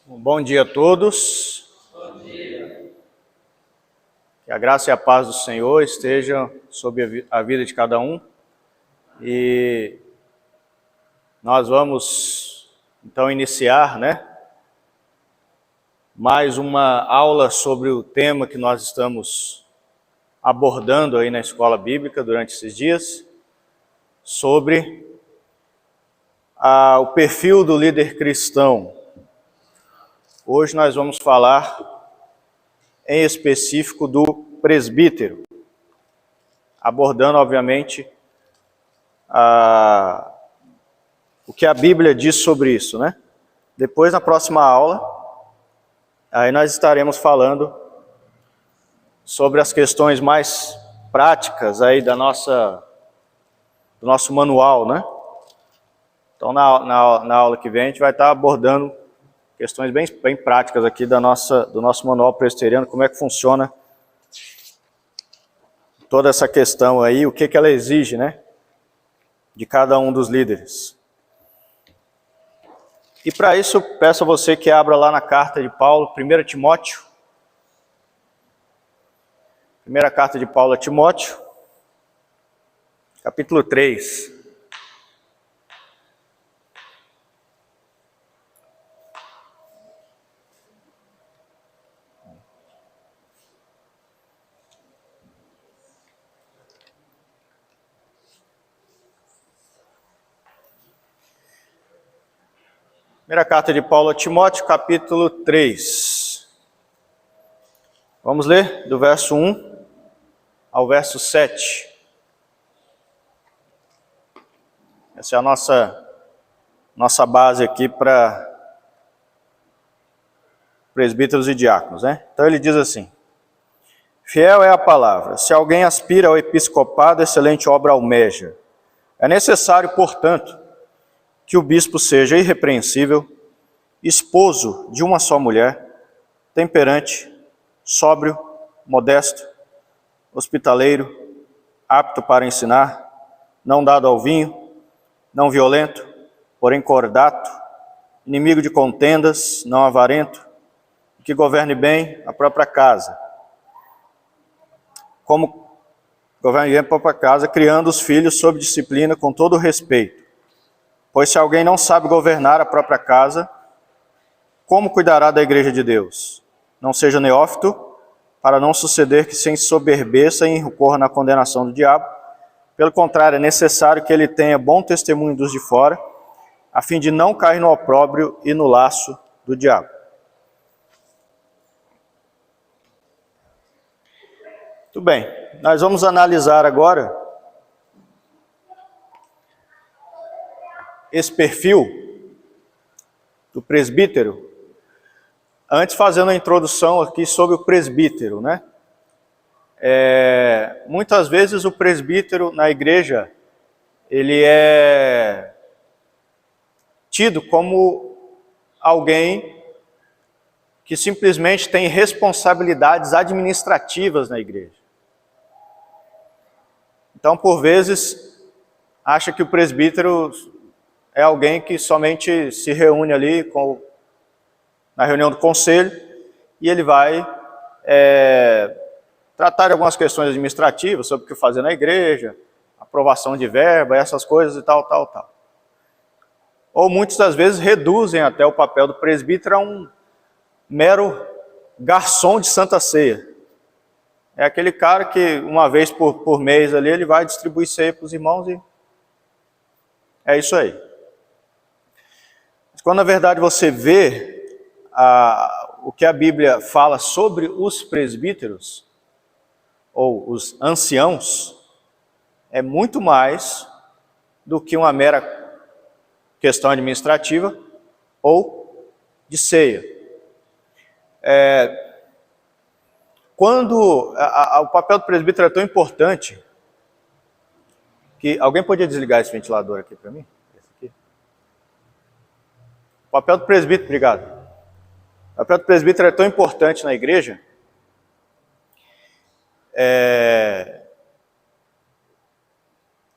Bom dia a todos. Bom dia. Que a graça e a paz do Senhor estejam sobre a vida de cada um. E nós vamos então iniciar, mais uma aula sobre o tema que nós estamos abordando aí na escola bíblica durante esses dias, sobre o perfil do líder cristão. Hoje nós vamos falar em específico do presbítero, abordando, obviamente, o que a Bíblia diz sobre isso, Depois, na próxima aula, aí nós estaremos falando sobre as questões mais práticas aí do nosso manual, Então, na aula que vem, a gente vai estar abordando questões bem práticas aqui do nosso manual presbiteriano, como é que funciona toda essa questão aí, o que ela exige, de cada um dos líderes. E para isso, eu peço a você que abra lá na carta de Paulo, 1 Timóteo. Primeira carta de Paulo a Timóteo, capítulo 3. Primeira carta de Paulo a Timóteo, capítulo 3. Vamos ler do verso 1 ao verso 7. Essa é a nossa base aqui para presbíteros e diáconos, Então ele diz assim: fiel é a palavra. Se alguém aspira ao episcopado, excelente obra almeja. É necessário, portanto, que o bispo seja irrepreensível, esposo de uma só mulher, temperante, sóbrio, modesto, hospitaleiro, apto para ensinar, não dado ao vinho, não violento, porém cordato, inimigo de contendas, não avarento, que governe bem a própria casa. Como governe bem a própria casa, criando os filhos sob disciplina com todo respeito. Pois se alguém não sabe governar a própria casa, como cuidará da igreja de Deus? Não seja neófito, para não suceder que se ensoberbeça e incorra na condenação do diabo. Pelo contrário, é necessário que ele tenha bom testemunho dos de fora, a fim de não cair no opróbrio e no laço do diabo. Muito bem, nós vamos analisar agora esse perfil do presbítero, antes fazendo a introdução aqui sobre o presbítero, Muitas vezes o presbítero na igreja, ele é tido como alguém que simplesmente tem responsabilidades administrativas na igreja. Então, por vezes, acha que o presbítero é alguém que somente se reúne ali na reunião do conselho e ele vai tratar de algumas questões administrativas sobre o que fazer na igreja, aprovação de verba, essas coisas e tal. Ou muitas das vezes reduzem até o papel do presbítero a um mero garçom de Santa Ceia. É aquele cara que uma vez por mês ali ele vai distribuir ceia para os irmãos e é isso aí. Mas quando na verdade você vê o que a Bíblia fala sobre os presbíteros, ou os anciãos, é muito mais do que uma mera questão administrativa ou de ceia. Quando o papel do presbítero é tão importante, que alguém podia desligar esse ventilador aqui para mim? Esse aqui. O papel do presbítero, obrigado. O papel do presbítero é tão importante na igreja,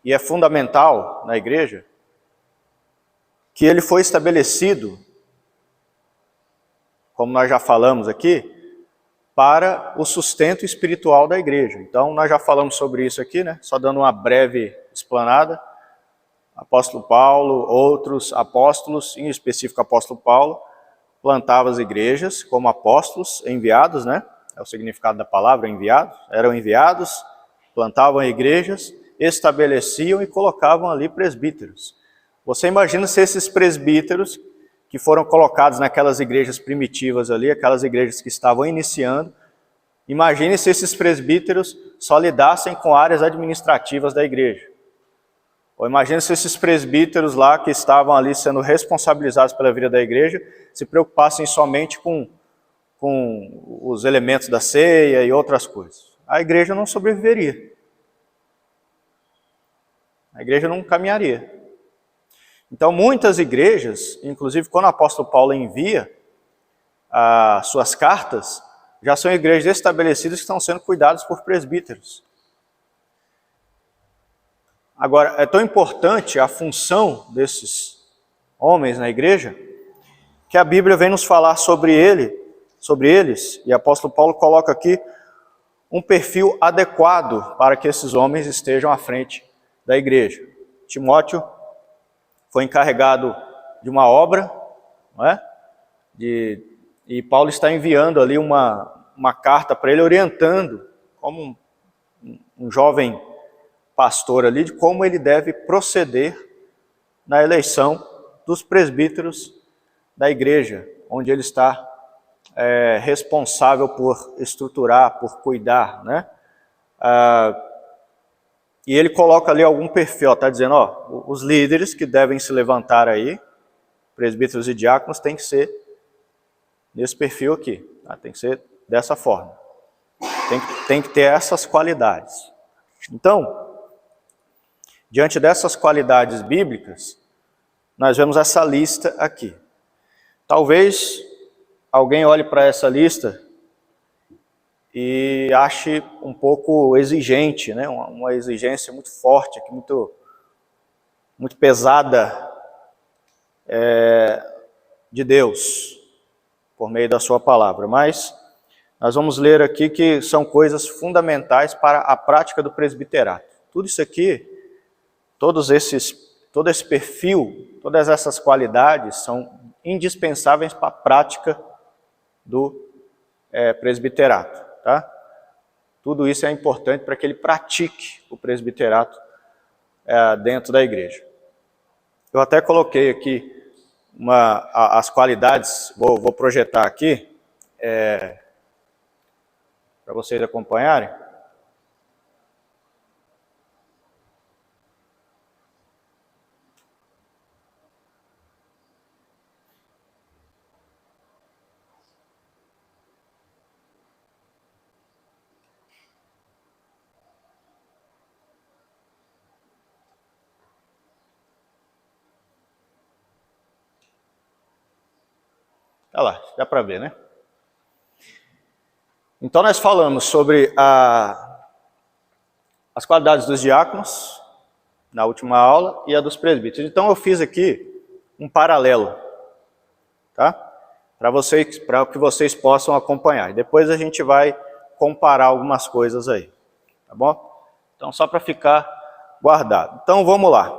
e é fundamental na igreja, que ele foi estabelecido como nós já falamos aqui, para o sustento espiritual da igreja. Então, nós já falamos sobre isso aqui, né? Só dando uma breve explanada. Apóstolo Paulo, outros apóstolos, em específico apóstolo Paulo, plantavam as igrejas como apóstolos enviados, né? É o significado da palavra, enviados. Eram enviados, plantavam igrejas, estabeleciam e colocavam ali presbíteros. Você imagina se esses presbíteros que foram colocados naquelas igrejas primitivas ali, aquelas igrejas que estavam iniciando, imagine se esses presbíteros só lidassem com áreas administrativas da igreja. Ou imagine se esses presbíteros lá que estavam ali sendo responsabilizados pela vida da igreja se preocupassem somente com os elementos da ceia e outras coisas. A igreja não sobreviveria. A igreja não caminharia. Então, muitas igrejas, inclusive quando o apóstolo Paulo envia as suas cartas, já são igrejas estabelecidas que estão sendo cuidadas por presbíteros. Agora, é tão importante a função desses homens na igreja, que a Bíblia vem nos falar sobre eles, e o apóstolo Paulo coloca aqui um perfil adequado para que esses homens estejam à frente da igreja. Timóteo foi encarregado de uma obra, não é? E Paulo está enviando ali uma carta para ele, orientando, como um jovem pastor ali, de como ele deve proceder na eleição dos presbíteros da igreja, onde ele está responsável por estruturar, por cuidar, né? E ele coloca ali algum perfil, está dizendo, ó, os líderes que devem se levantar aí, presbíteros e diáconos, tem que ser nesse perfil aqui, tá? Tem que ser dessa forma. Tem que ter essas qualidades. Então, diante dessas qualidades bíblicas, nós vemos essa lista aqui. Talvez alguém olhe para essa lista e ache um pouco exigente, né? Uma exigência muito forte, aqui, muito pesada de Deus, por meio da sua palavra. Mas nós vamos ler aqui que são coisas fundamentais para a prática do presbiterato. Tudo isso aqui, todo esse perfil, todas essas qualidades são indispensáveis para a prática do presbiterato. Tá? Tudo isso é importante para que ele pratique o presbiterato dentro da igreja. Eu até coloquei aqui as qualidades, vou projetar aqui, para vocês acompanharem. Olha lá, dá para ver, né? Então nós falamos sobre as qualidades dos diáconos, na última aula, e a dos presbíteros. Então eu fiz aqui um paralelo, tá? Para que vocês possam acompanhar. E depois a gente vai comparar algumas coisas aí, tá bom? Então só para ficar guardado. Então vamos lá.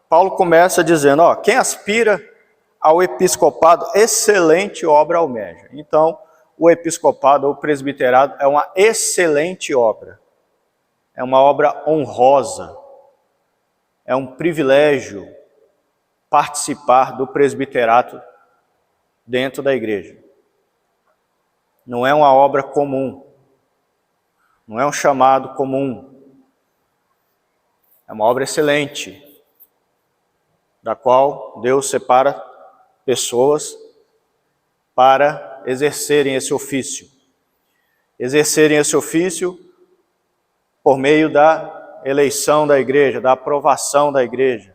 Paulo começa dizendo, ó, quem aspira ao episcopado, excelente obra almeja. Então, o episcopado ou presbiterado é uma excelente obra. É uma obra honrosa. É um privilégio participar do presbiterato dentro da igreja. Não é uma obra comum. Não é um chamado comum. É uma obra excelente, da qual Deus separa pessoas para exercerem esse ofício. Exercerem esse ofício por meio da eleição da igreja, da aprovação da igreja.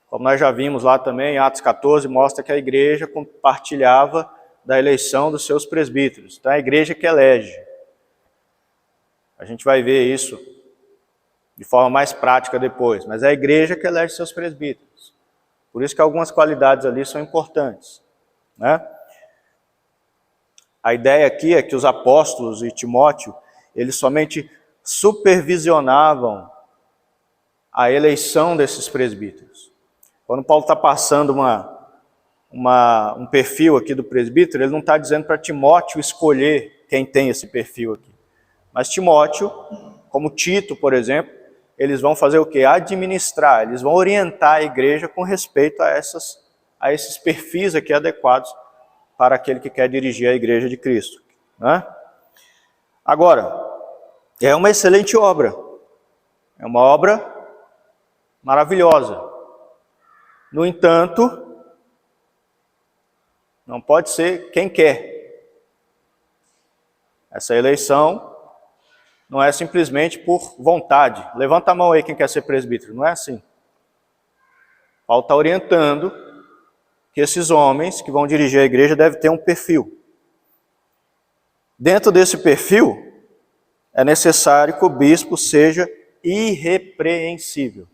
Como nós já vimos lá também, em Atos 14, mostra que a igreja compartilhava da eleição dos seus presbíteros. Então é a igreja que elege. A gente vai ver isso de forma mais prática depois, mas é a igreja que elege seus presbíteros. Por isso que algumas qualidades ali são importantes, né? A ideia aqui é que os apóstolos e Timóteo, eles somente supervisionavam a eleição desses presbíteros. Quando Paulo está passando um perfil aqui do presbítero, ele não está dizendo para Timóteo escolher quem tem esse perfil aqui. Mas Timóteo, como Tito, por exemplo, eles vão fazer o quê? Administrar, eles vão orientar a igreja com respeito a esses perfis aqui adequados para aquele que quer dirigir a igreja de Cristo. Né? Agora, é uma excelente obra, é uma obra maravilhosa. No entanto, não pode ser quem quer. Essa eleição não é simplesmente por vontade. Levanta a mão aí quem quer ser presbítero. Não é assim. Paulo está orientando que esses homens que vão dirigir a igreja devem ter um perfil. Dentro desse perfil, é necessário que o bispo seja irrepreensível.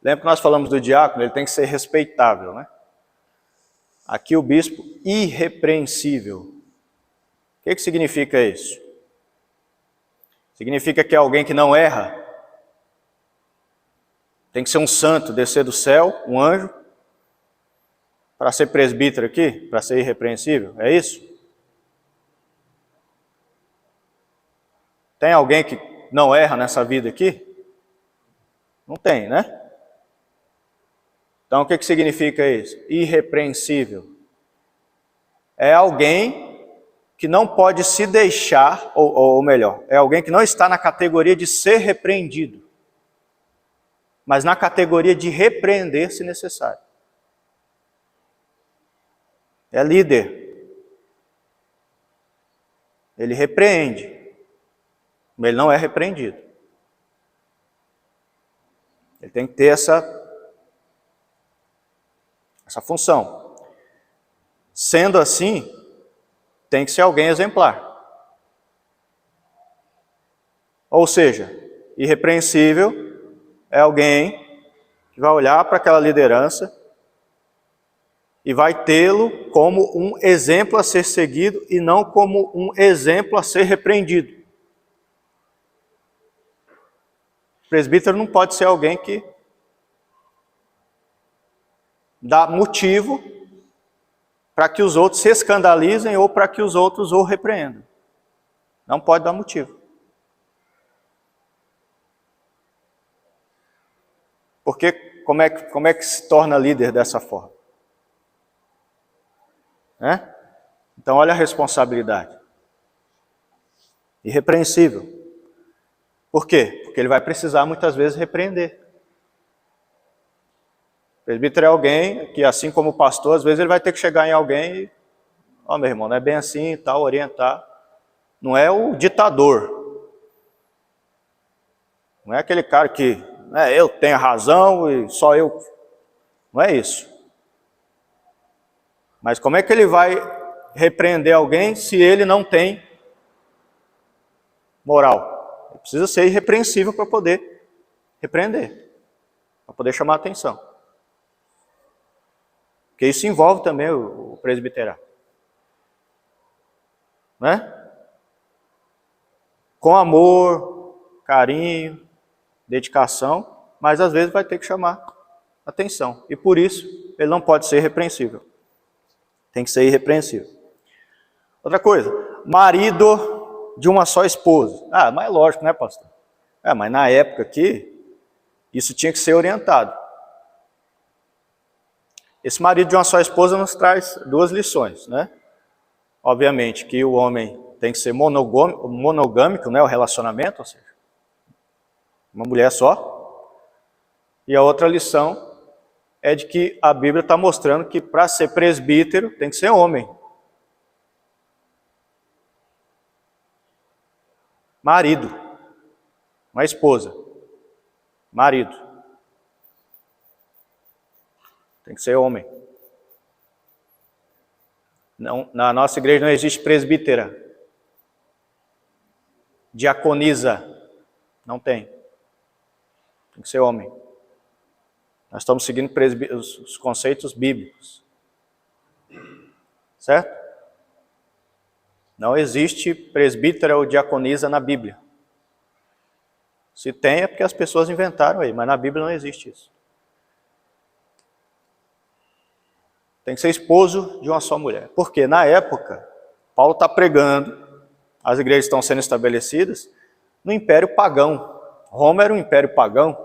Lembra que nós falamos do diácono? Ele tem que ser respeitável, né? Aqui o bispo irrepreensível. O que significa isso? Significa que é alguém que não erra? Tem que ser um santo, descer do céu, um anjo, para ser presbítero aqui, para ser irrepreensível? É isso? Tem alguém que não erra nessa vida aqui? Não tem, né? Então o que significa isso? Irrepreensível. É alguém que não pode se deixar, ou melhor, é alguém que não está na categoria de ser repreendido, mas na categoria de repreender se necessário. É líder. Ele repreende, mas ele não é repreendido. Ele tem que ter essa função. Sendo assim, tem que ser alguém exemplar. Ou seja, irrepreensível é alguém que vai olhar para aquela liderança e vai tê-lo como um exemplo a ser seguido e não como um exemplo a ser repreendido. O presbítero não pode ser alguém que dá motivo para que os outros se escandalizem ou para que os outros o repreendam. Não pode dar motivo. Porque como é que se torna líder dessa forma? Né? Então olha a responsabilidade. Irrepreensível. Por quê? Porque ele vai precisar muitas vezes repreender. O presbítero é alguém que, assim como o pastor, às vezes ele vai ter que chegar em alguém e, meu irmão, não é bem assim e tal, orientar. Não é o ditador. Não é aquele cara que, eu tenho razão e só eu. Não é isso. Mas como é que ele vai repreender alguém se ele não tem moral? Ele precisa ser irrepreensível para poder repreender, para poder chamar a atenção. Porque isso envolve também o presbiterato. Né? Com amor, carinho, dedicação, mas às vezes vai ter que chamar atenção. E por isso, ele não pode ser irrepreensível. Tem que ser irrepreensível. Outra coisa, marido de uma só esposa. Mas é lógico, né, pastor? Mas na época aqui, isso tinha que ser orientado. Esse marido de uma só esposa nos traz duas lições, né? Obviamente que o homem tem que ser monogâmico, né, o relacionamento, ou seja, uma mulher só. E a outra lição é de que a Bíblia está mostrando que para ser presbítero tem que ser homem. Marido. Uma esposa. Marido. Tem que ser homem. Não, na nossa igreja não existe presbítera. Diaconisa. Não tem. Tem que ser homem. Nós estamos seguindo os conceitos bíblicos. Certo? Não existe presbítero ou diaconisa na Bíblia. Se tem é porque as pessoas inventaram aí, mas na Bíblia não existe isso. Tem que ser esposo de uma só mulher. Porque na época, Paulo está pregando, as igrejas estão sendo estabelecidas no Império Pagão. Roma era um império pagão.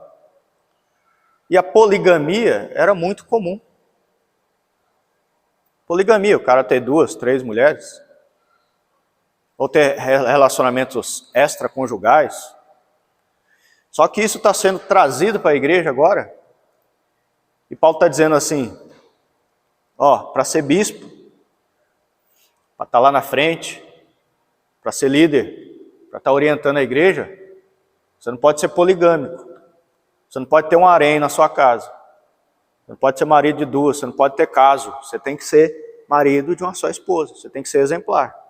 E a poligamia era muito comum. Poligamia, o cara ter 2, 3 mulheres. Ou ter relacionamentos extraconjugais. Só que isso está sendo trazido para a igreja agora. E Paulo está dizendo assim, para ser bispo, para estar lá na frente, para ser líder, para estar orientando a igreja, você não pode ser poligâmico. Você não pode ter um harém na sua casa. Você não pode ser marido de 2, você não pode ter caso. Você tem que ser marido de uma só esposa. Você tem que ser exemplar.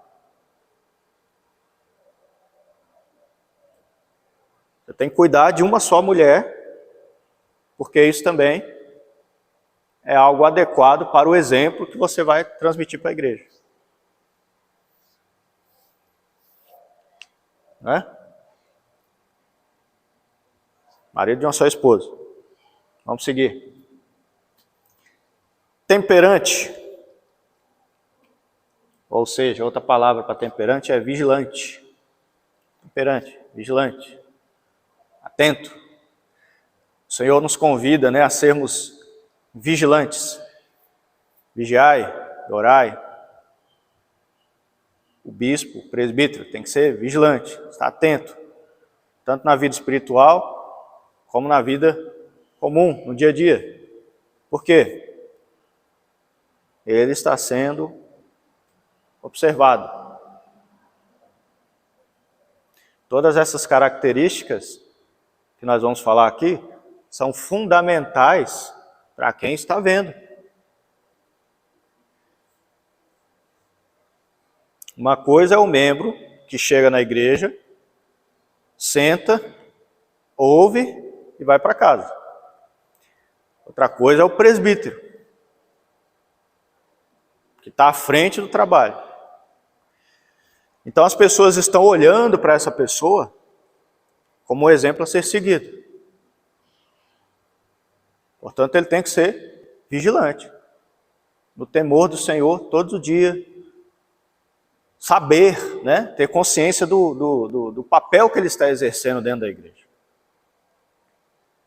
Você tem que cuidar de uma só mulher, porque isso também é algo adequado para o exemplo que você vai transmitir para a igreja. Não é? Marido de uma só esposa. Vamos seguir. Temperante. Ou seja, outra palavra para temperante é vigilante. Temperante, vigilante. Atento. O Senhor nos convida, a sermos vigilantes. Vigiai, orai. O bispo, o presbítero, tem que ser vigilante, estar atento. Tanto na vida espiritual, como na vida comum, no dia a dia. Por quê? Ele está sendo observado. Todas essas características que nós vamos falar aqui são fundamentais para quem está vendo. Uma coisa é o membro que chega na igreja, senta, ouve e vai para casa. Outra coisa é o presbítero, que está à frente do trabalho. Então as pessoas estão olhando para essa pessoa como um exemplo a ser seguido. Portanto, ele tem que ser vigilante, no temor do Senhor todos os dias, saber, ter consciência do papel que ele está exercendo dentro da igreja.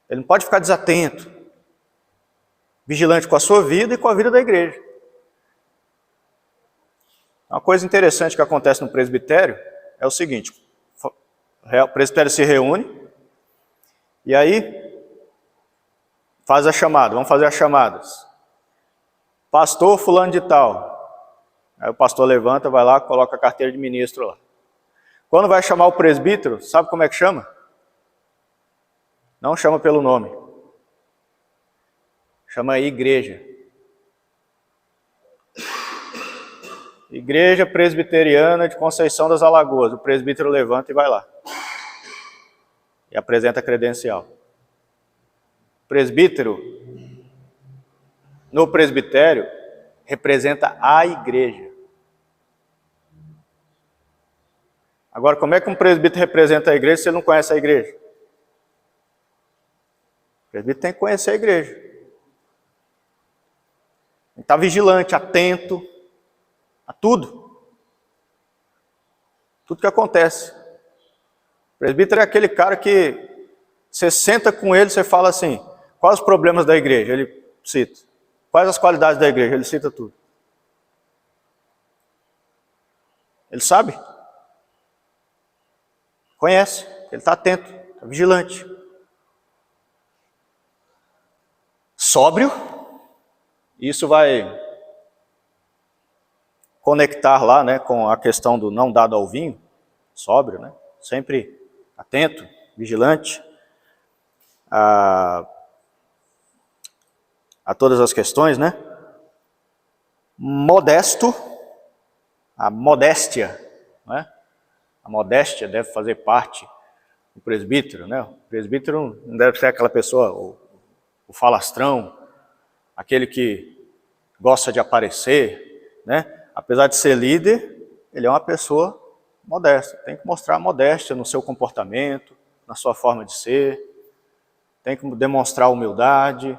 Ele não pode ficar desatento, vigilante com a sua vida e com a vida da igreja. Uma coisa interessante que acontece no presbitério é o seguinte: o presbitério se reúne e aí faz a chamada, vamos fazer as chamadas. Pastor fulano de tal. Aí o pastor levanta, vai lá, coloca a carteira de ministro lá. Quando vai chamar o presbítero, sabe como é que chama? Não chama pelo nome. Chama igreja. Igreja Presbiteriana de Conceição das Alagoas. O presbítero levanta e vai lá. E apresenta a credencial. O presbítero, no presbitério, representa a igreja. Agora, como é que um presbítero representa a igreja se ele não conhece a igreja? O presbítero tem que conhecer a igreja. Tem que estar vigilante, atento a tudo. Tudo que acontece. O presbítero é aquele cara que você senta com ele, você fala assim: quais os problemas da igreja? Ele cita. Quais as qualidades da igreja? Ele cita tudo. Ele sabe? Conhece. Ele está atento, está vigilante. Sóbrio. Isso vai conectar lá, com a questão do não dado ao vinho. Sóbrio, sempre atento, vigilante a todas as questões, Modesto, a modéstia, A modéstia deve fazer parte do presbítero, O presbítero não deve ser aquela pessoa, o falastrão, aquele que gosta de aparecer, Apesar de ser líder, ele é uma pessoa modesta. Tem que mostrar modéstia no seu comportamento, na sua forma de ser, tem que demonstrar humildade,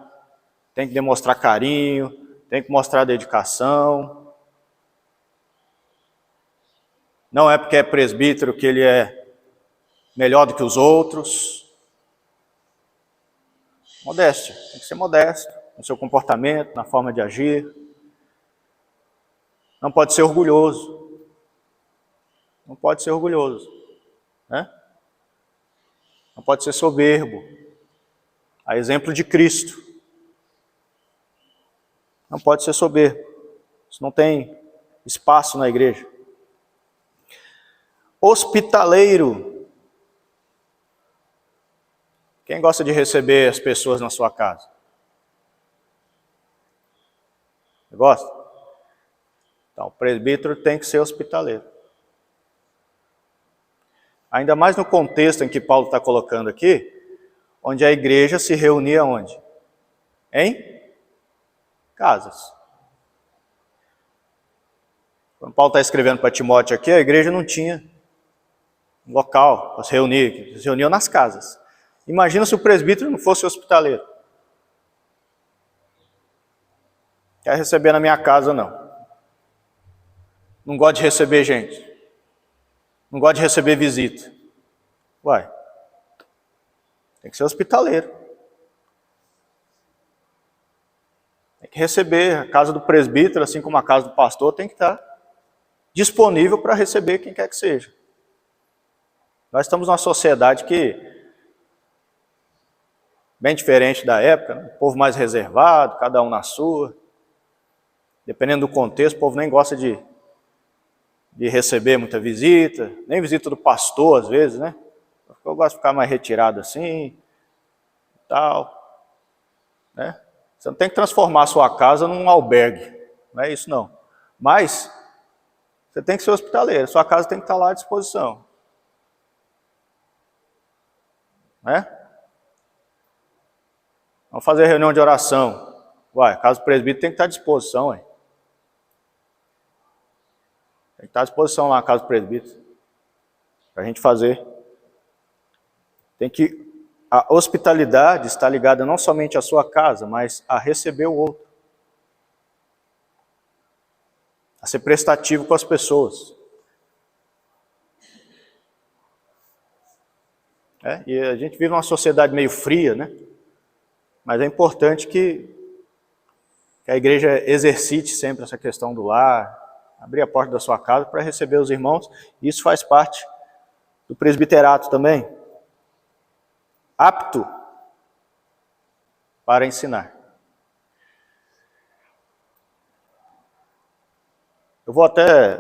tem que demonstrar carinho, tem que mostrar dedicação. Não é porque é presbítero que ele é melhor do que os outros. Modéstia, tem que ser modesto no seu comportamento, na forma de agir. Não pode ser orgulhoso. Não pode ser orgulhoso, né? Não pode ser soberbo. A exemplo de Cristo. Não pode ser soberbo. Isso não tem espaço na igreja. Hospitaleiro. Quem gosta de receber as pessoas na sua casa? Você gosta? Então, o presbítero tem que ser hospitaleiro. Ainda mais no contexto em que Paulo está colocando aqui, onde a igreja se reunia onde? Em casas. Quando Paulo está escrevendo para Timóteo aqui, a igreja não tinha um local para se reunir, eles se reuniam nas casas. Imagina se o presbítero não fosse hospitaleiro. Quer receber na minha casa, não. Não gosto de receber gente. Não gosto de receber visita. Uai, tem que ser hospitaleiro. Tem que receber. A casa do presbítero, assim como a casa do pastor, tem que estar disponível para receber quem quer que seja. Nós estamos numa sociedade que, bem diferente da época, né? O povo mais reservado, cada um na sua. Dependendo do contexto, o povo nem gosta de receber muita visita, nem visita do pastor às vezes, né? Eu gosto de ficar mais retirado assim, tal, né? Você não tem que transformar a sua casa num albergue, não é isso não. Mas você tem que ser hospitaleiro, sua casa tem que estar lá à disposição, né? Vamos fazer reunião de oração. Uai, a casa do presbítero tem que estar à disposição, ué. Tem que estar à disposição lá na casa do presbítero. Para a gente fazer. A hospitalidade está ligada não somente à sua casa, mas a receber o outro. A ser prestativo com as pessoas. E a gente vive numa sociedade meio fria, né? Mas é importante que a igreja exercite sempre essa questão do lar, abrir a porta da sua casa para receber os irmãos. Isso faz parte do presbiterato também. Apto para ensinar. Eu vou até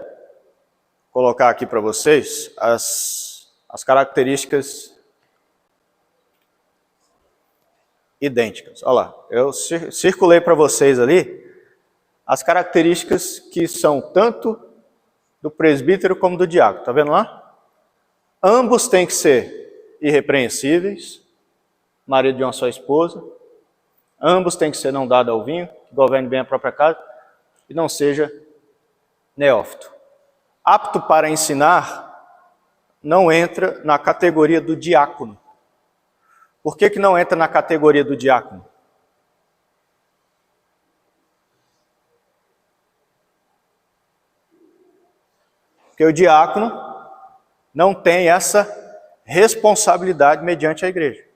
colocar aqui para vocês as características idênticas. Olha lá, eu circulei para vocês ali as características que são tanto do presbítero como do diácono. Está vendo lá? Ambos têm que ser irrepreensíveis, marido de uma só esposa. Ambos têm que ser não dados ao vinho, que governe bem a própria casa, e não seja neófito. Apto para ensinar não entra na categoria do diácono. Por que não entra na categoria do diácono? Porque o diácono não tem essa responsabilidade mediante a igreja.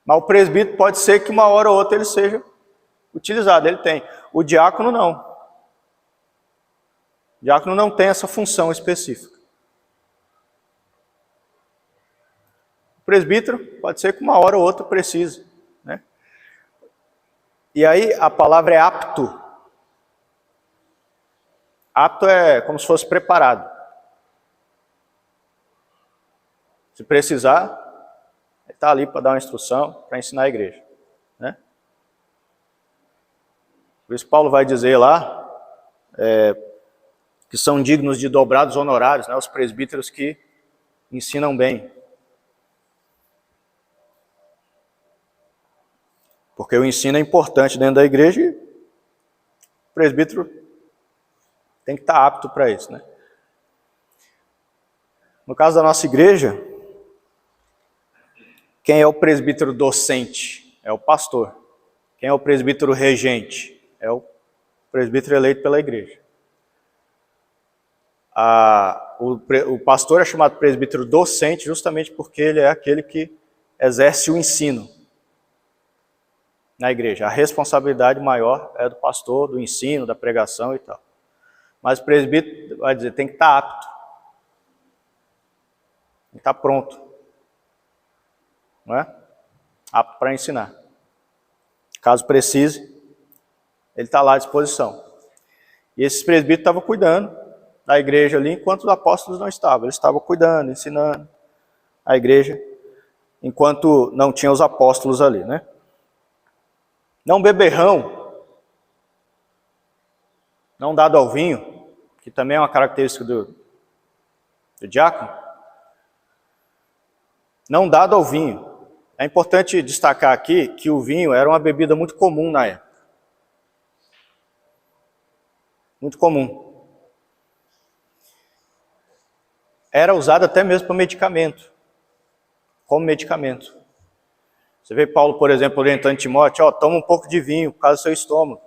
Mas o presbítero pode ser que uma hora ou outra ele seja utilizado, ele tem. O diácono não. O diácono não tem essa função específica. O presbítero pode ser que uma hora ou outra precise, né? E aí a palavra é apto. Apto é como se fosse preparado. Se precisar, ele está ali para dar uma instrução, para ensinar a igreja, né? Por isso Paulo vai dizer lá que são dignos de dobrados honorários, né, os presbíteros que ensinam bem. Porque o ensino é importante dentro da igreja e o presbítero tem que estar apto para isso, né? No caso da nossa igreja, quem é o presbítero docente? É o pastor. Quem é o presbítero regente? É o presbítero eleito pela igreja. O pastor é chamado presbítero docente justamente porque ele é aquele que exerce o ensino na igreja. A responsabilidade maior é do pastor, do ensino, da pregação e tal. Mas o presbítero, vai dizer, tem que estar apto. Tem que estar pronto. Não é? Apto para ensinar. Caso precise, ele está lá à disposição. E esses presbíteros estavam cuidando da igreja ali, enquanto os apóstolos não estavam. Eles estavam cuidando, ensinando a igreja, enquanto não tinha os apóstolos ali, né? Não beberrão, não dado ao vinho, que também é uma característica do diácono. Não dado ao vinho. É importante destacar aqui que o vinho era uma bebida muito comum na época. Muito comum. Era usado até mesmo para medicamento. Como medicamento. Você vê Paulo, por exemplo, orientando Timóteo, toma um pouco de vinho por causa do seu estômago.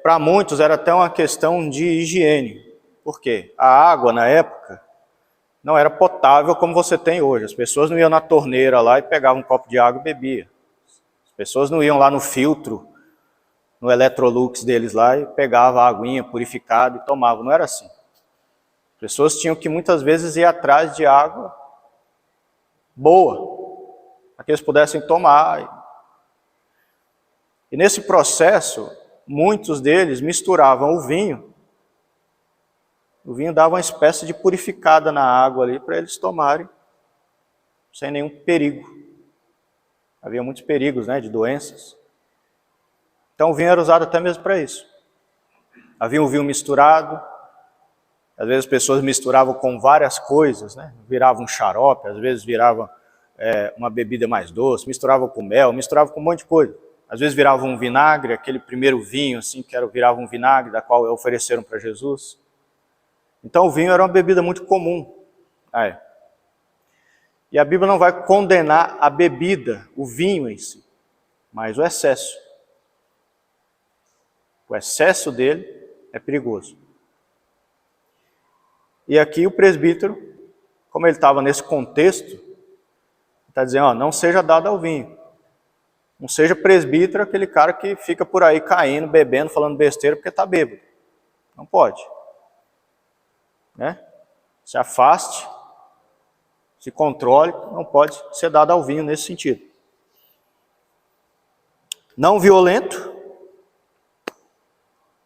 Para muitos era até uma questão de higiene. Por quê? A água na época não era potável como você tem hoje. As pessoas não iam na torneira lá e pegavam um copo de água e bebiam. As pessoas não iam lá no filtro, no Electrolux deles lá e pegavam a aguinha purificada e tomavam. Não era assim. As pessoas tinham que muitas vezes ir atrás de água boa, para que eles pudessem tomar. E nesse processo, muitos deles misturavam o vinho. O vinho dava uma espécie de purificada na água ali para eles tomarem, sem nenhum perigo. Havia muitos perigos, né, de doenças. Então o vinho era usado até mesmo para isso. Havia um vinho misturado. Às vezes as pessoas misturavam com várias coisas, né? Viravam um xarope, às vezes viravam uma bebida mais doce, misturavam com mel, misturavam com um monte de coisa. Às vezes viravam um vinagre, aquele primeiro vinho, assim, virava um vinagre, da qual ofereceram para Jesus. Então o vinho era uma bebida muito comum. E a Bíblia não vai condenar a bebida, o vinho em si, mas o excesso. O excesso dele é perigoso. E aqui o presbítero, como ele estava nesse contexto, está dizendo, não seja dado ao vinho. Não seja presbítero aquele cara que fica por aí caindo, bebendo, falando besteira porque está bêbado. Não pode. Né? Se afaste, se controle, não pode ser dado ao vinho nesse sentido. Não violento,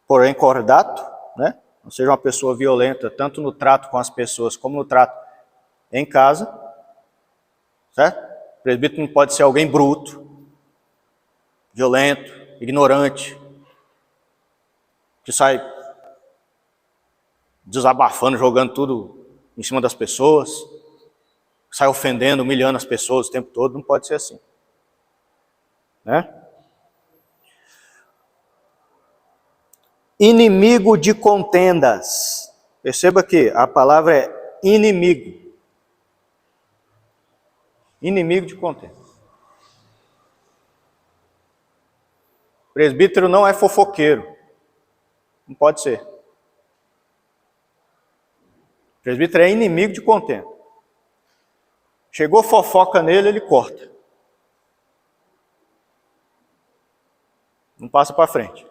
porém cordato, né? Não seja uma pessoa violenta, tanto no trato com as pessoas, como no trato em casa. Certo? O presbítero não pode ser alguém bruto, violento, ignorante, que sai desabafando, jogando tudo em cima das pessoas, sai ofendendo, humilhando as pessoas o tempo todo. Não pode ser assim. Né? Inimigo de contendas. Perceba que a palavra é inimigo. Inimigo de contendas. Presbítero não é fofoqueiro. Não pode ser. Presbítero é inimigo de contenda. Chegou fofoca nele, ele corta. Não passa para frente.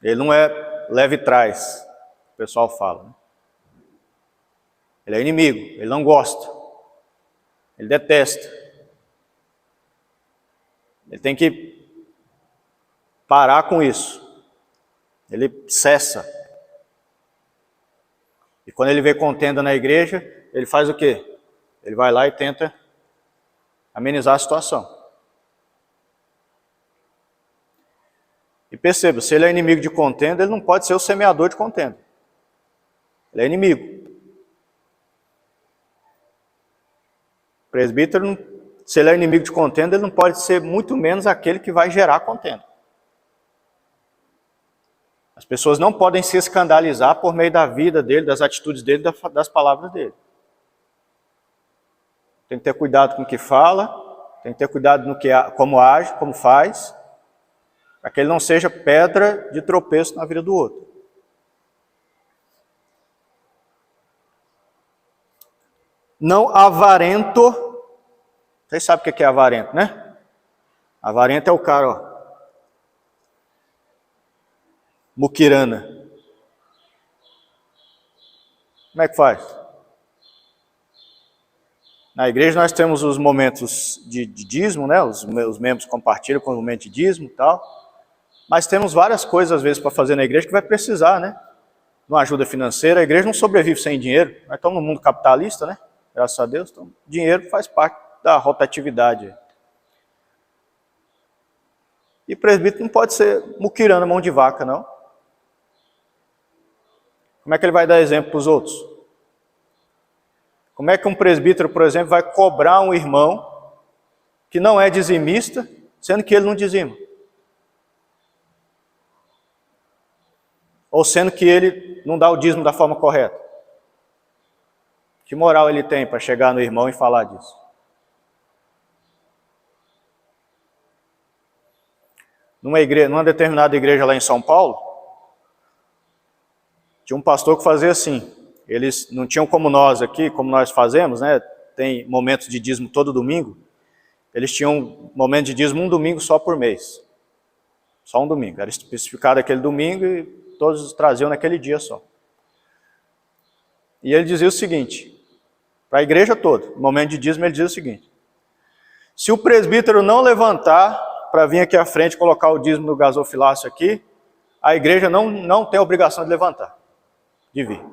Ele não é leve e trás, o pessoal fala. Né? Ele é inimigo, ele não gosta. Ele detesta. Ele tem que parar com isso. Ele cessa. E quando ele vê contenda na igreja, ele faz o quê? Ele vai lá e tenta amenizar a situação. E perceba, se ele é inimigo de contenda, ele não pode ser o semeador de contenda. Ele é inimigo. O presbítero se ele é inimigo de contenda, ele não pode ser muito menos aquele que vai gerar contenda. As pessoas não podem se escandalizar por meio da vida dele, das atitudes dele, das palavras dele. Tem que ter cuidado com o que fala, tem que ter cuidado no que, como age, como faz, para que ele não seja pedra de tropeço na vida do outro. Não avarento. Vocês sabem o que é avarento, né? Avarento é o cara, ó, muquirana. Como é que faz? Na igreja nós temos os momentos de dízimo, né? Os membros compartilham com o momento de dízimo e tal. Mas temos várias coisas às vezes para fazer na igreja que vai precisar, né? Uma ajuda financeira. A igreja não sobrevive sem dinheiro. Nós estamos no mundo capitalista, né? Graças a Deus. Então, dinheiro faz parte da rotatividade. E presbítero não pode ser muquirana, mão de vaca, não. Como é que ele vai dar exemplo para os outros? Como é que um presbítero, por exemplo, vai cobrar um irmão que não é dizimista, sendo que ele não dizima? Ou sendo que ele não dá o dízimo da forma correta? Que moral ele tem para chegar no irmão e falar disso? Numa determinada igreja lá em São Paulo, tinha um pastor que fazia assim. Eles não tinham como nós aqui, como nós fazemos, né? Tem momentos de dízimo todo domingo. Eles tinham um momento de dízimo um domingo só por mês. Só um domingo. Era especificado aquele domingo e todos traziam naquele dia só. E ele dizia o seguinte, para a igreja toda, no momento de dízimo ele dizia o seguinte: se o presbítero não levantar para vir aqui à frente e colocar o dízimo do gasofilácio aqui, a igreja não tem a obrigação de levantar, de vir.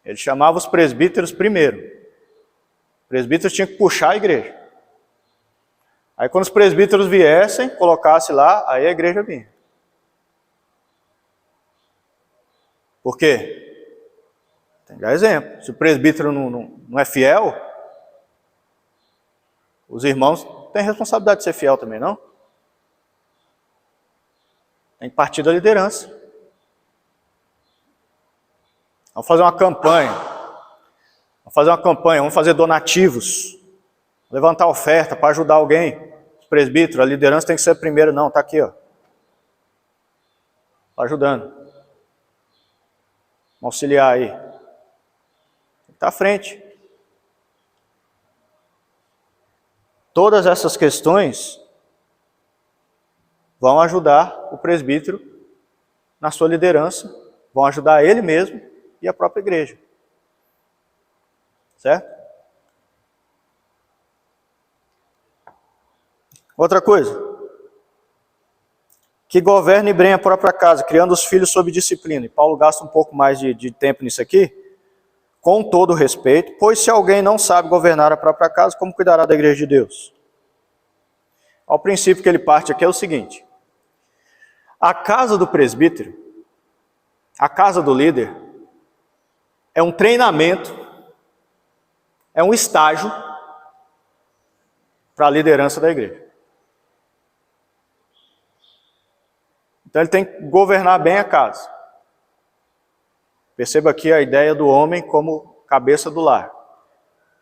Ele chamava os presbíteros primeiro. Os presbíteros tinham que puxar a igreja. Aí quando os presbíteros viessem, colocasse lá, aí a igreja vinha. Por quê? Tem que dar exemplo. Se o presbítero não é fiel, os irmãos têm responsabilidade de ser fiel também, não? Tem que partir da liderança. Vamos fazer uma campanha. Vamos fazer donativos. Levantar oferta para ajudar alguém. Os presbíteros, a liderança tem que ser a primeira. Não, está aqui, ó. Está ajudando. Vamos auxiliar aí. Está à frente. Todas essas questões vão ajudar o presbítero na sua liderança, vão ajudar ele mesmo e a própria igreja. Certo? Outra coisa. Que governe bem a própria casa, criando os filhos sob disciplina. E Paulo gasta um pouco mais de tempo nisso aqui. Com todo respeito, pois se alguém não sabe governar a própria casa, como cuidará da igreja de Deus? O princípio que ele parte aqui é o seguinte. A casa do presbítero, a casa do líder, é um treinamento, é um estágio para a liderança da igreja. Então ele tem que governar bem a casa. Perceba aqui a ideia do homem como cabeça do lar.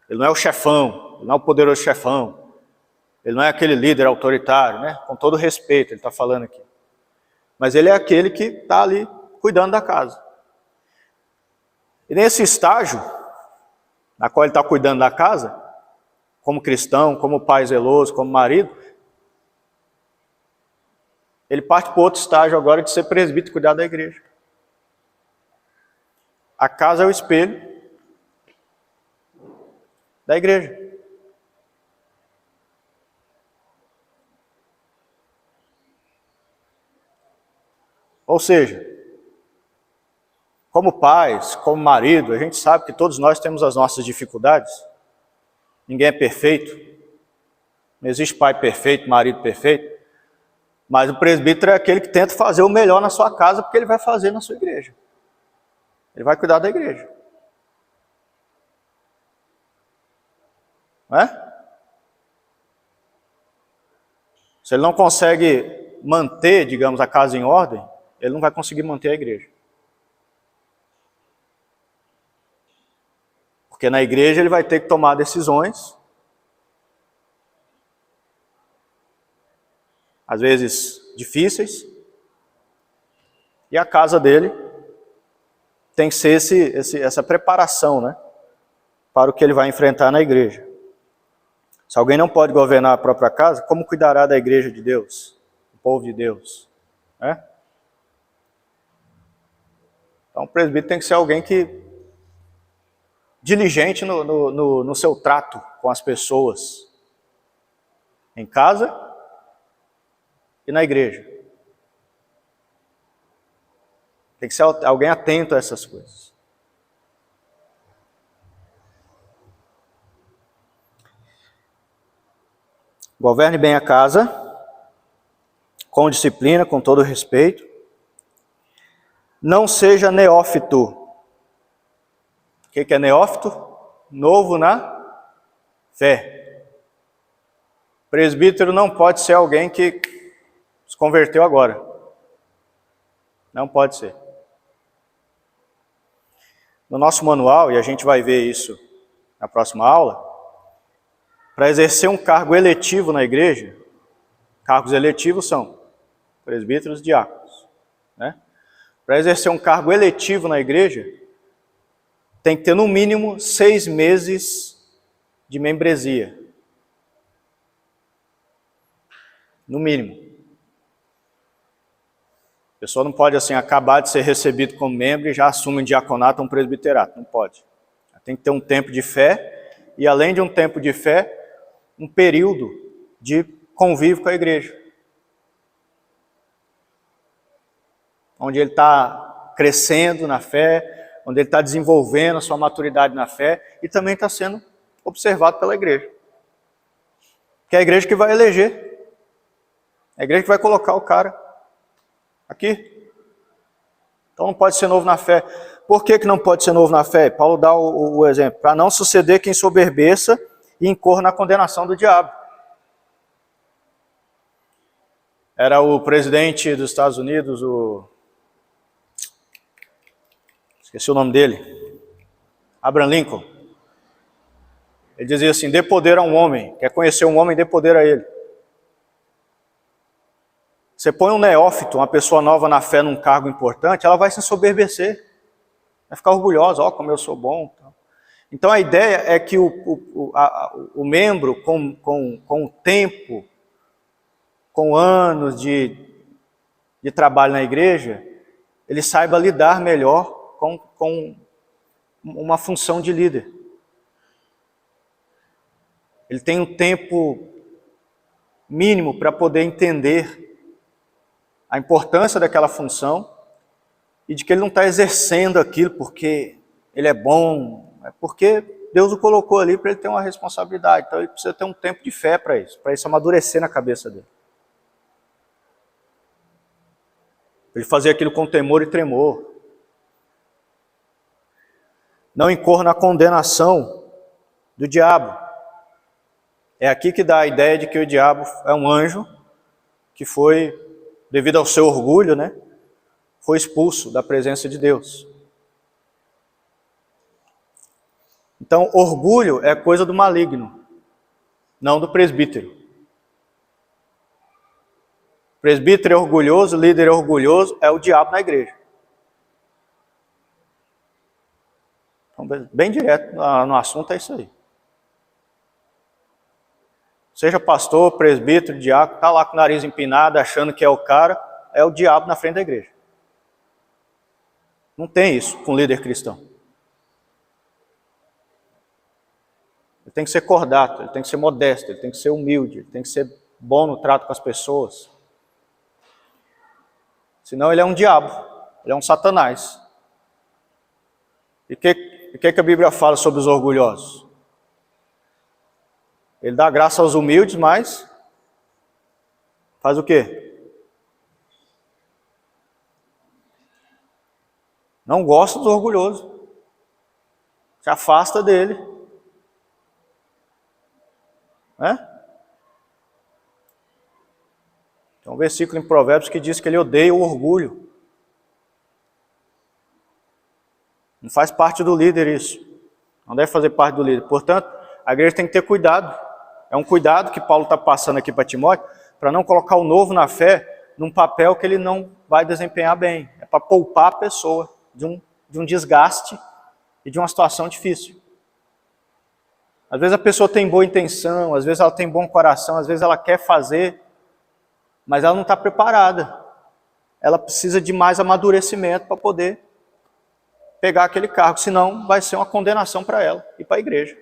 Ele não é o chefão, ele não é o poderoso chefão, ele não é aquele líder autoritário, né? Com todo respeito, ele está falando aqui. Mas ele é aquele que está ali cuidando da casa. E nesse estágio, na qual ele está cuidando da casa, como cristão, como pai zeloso, como marido, ele parte para outro estágio agora de ser presbítero e cuidar da igreja. A casa é o espelho da igreja. Ou seja, como pais, como marido, a gente sabe que todos nós temos as nossas dificuldades. Ninguém é perfeito. Não existe pai perfeito, marido perfeito. Mas o presbítero é aquele que tenta fazer o melhor na sua casa, porque ele vai fazer na sua igreja. Ele vai cuidar da igreja. Não é? Se ele não consegue manter, digamos, a casa em ordem, ele não vai conseguir manter a igreja. Porque na igreja ele vai ter que tomar decisões, às vezes difíceis, e a casa dele tem que ser essa preparação, né, para o que ele vai enfrentar na igreja. Se alguém não pode governar a própria casa, como cuidará da igreja de Deus, do povo de Deus? Né? Então o presbítero tem que ser alguém que diligente no seu trato com as pessoas, em casa e na igreja. Tem que ser alguém atento a essas coisas. Governe bem a casa, com disciplina, com todo respeito. Não seja neófito. O que é neófito? Novo na fé. Presbítero não pode ser alguém que se converteu agora. Não pode ser. No nosso manual, e a gente vai ver isso na próxima aula, para exercer um cargo eletivo na igreja, cargos eletivos são presbíteros e diáconos, né? Para exercer um cargo eletivo na igreja, tem que ter no mínimo 6 meses de membresia. No mínimo. A pessoa não pode assim acabar de ser recebido como membro e já assume um diaconato ou um presbiterato. Não pode. Tem que ter um tempo de fé e, além de um tempo de fé, um período de convívio com a igreja. Onde ele está crescendo na fé, onde ele está desenvolvendo a sua maturidade na fé e também está sendo observado pela igreja. Que é a igreja que vai eleger. É a igreja que vai colocar o cara aqui. Então não pode ser novo na fé. Por que não pode ser novo na fé? Paulo dá o exemplo. Para não suceder quem soberbeça e incorra na condenação do diabo. Era o presidente dos Estados Unidos, esqueci o nome dele, Abraham Lincoln. Ele dizia assim: dê poder a um homem. Quer conhecer um homem, dê poder a ele. Você põe um neófito, uma pessoa nova na fé, num cargo importante, ela vai se ensoberbecer. Vai ficar orgulhosa, ó, como eu sou bom. Então a ideia é que o membro, com o tempo, com anos de trabalho na igreja, ele saiba lidar melhor com uma função de líder. Ele tem um tempo mínimo para poder entender a importância daquela função e de que ele não está exercendo aquilo porque ele é bom, é porque Deus o colocou ali para ele ter uma responsabilidade. Então ele precisa ter um tempo de fé para isso amadurecer na cabeça dele. Ele fazer aquilo com temor e tremor. Não incorra na condenação do diabo. É aqui que dá a ideia de que o diabo é um anjo que foi, devido ao seu orgulho, né, foi expulso da presença de Deus. Então, orgulho é coisa do maligno, não do presbítero. Presbítero é orgulhoso, líder é orgulhoso, é o diabo na igreja. Então, bem direto no assunto é isso aí. Seja pastor, presbítero, diácono, está lá com o nariz empinado, achando que é o cara, é o diabo na frente da igreja. Não tem isso com líder cristão. Ele tem que ser cordato, ele tem que ser modesto, ele tem que ser humilde, ele tem que ser bom no trato com as pessoas. Senão ele é um diabo, ele é um satanás. E o que a Bíblia fala sobre os orgulhosos? Ele dá graça aos humildes, mas faz o quê? Não gosta dos orgulhosos. Se afasta dele. né? Tem um versículo em Provérbios que diz que ele odeia o orgulho. Não faz parte do líder isso. Não deve fazer parte do líder. Portanto, a igreja tem que ter cuidado. É um cuidado que Paulo está passando aqui para Timóteo, para não colocar o novo na fé num papel que ele não vai desempenhar bem. É para poupar a pessoa de um desgaste e de uma situação difícil. Às vezes a pessoa tem boa intenção, às vezes ela tem bom coração, às vezes ela quer fazer, mas ela não está preparada. Ela precisa de mais amadurecimento para poder pegar aquele cargo, senão vai ser uma condenação para ela e para a igreja.